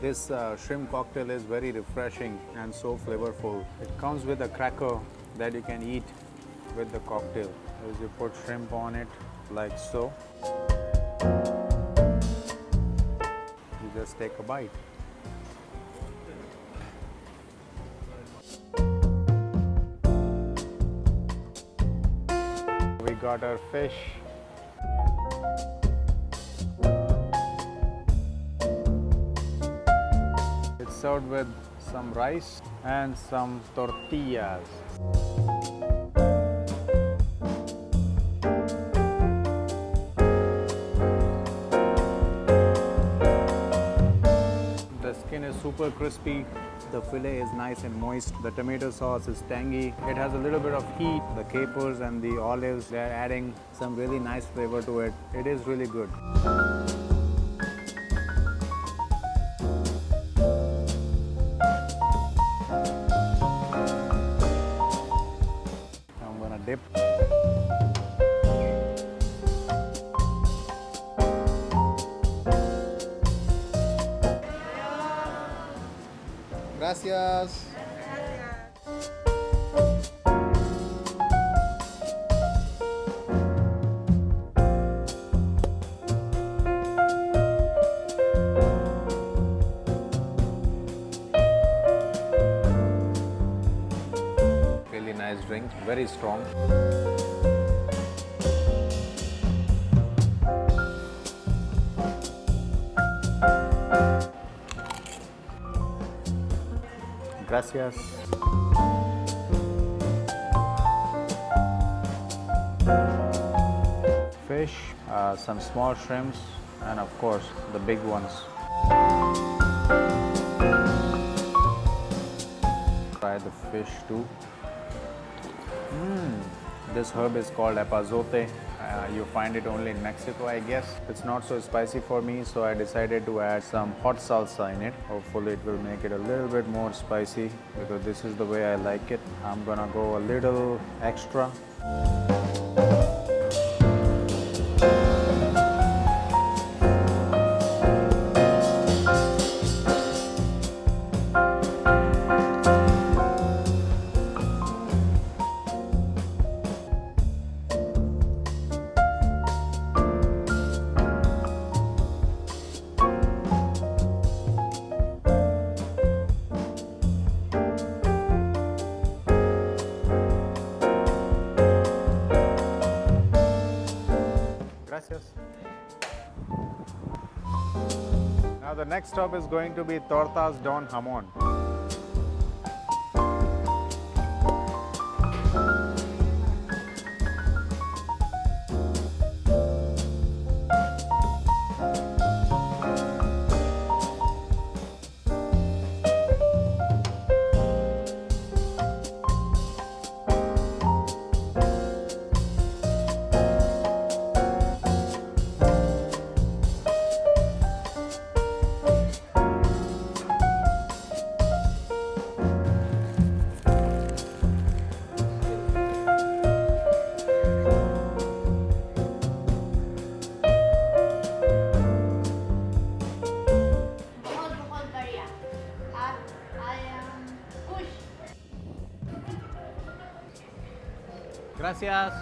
This shrimp cocktail is very refreshing and so flavorful. It comes with a cracker that you can eat with the cocktail. As you put shrimp on it like so, you just take a bite. We got our fish. It's served with some rice and some tortillas. The skin is super crispy. The fillet is nice and moist. The tomato sauce is tangy. It has a little bit of heat. The capers and the olives, they're adding some really nice flavor to it. It is really good. I'm gonna dip. Gracias. Really nice drink, very strong. Gracias. Fish, some small shrimps, and of course the big ones. Try the fish too. This herb is called epazote. You find it only in Mexico, I guess. It's not so spicy for me, so I decided to add some hot salsa in it. Hopefully it will make it a little bit more spicy because this is the way I like it. I'm gonna go a little extra. Gracias. Now the next stop is going to be Torta's Don Jamon. Gracias.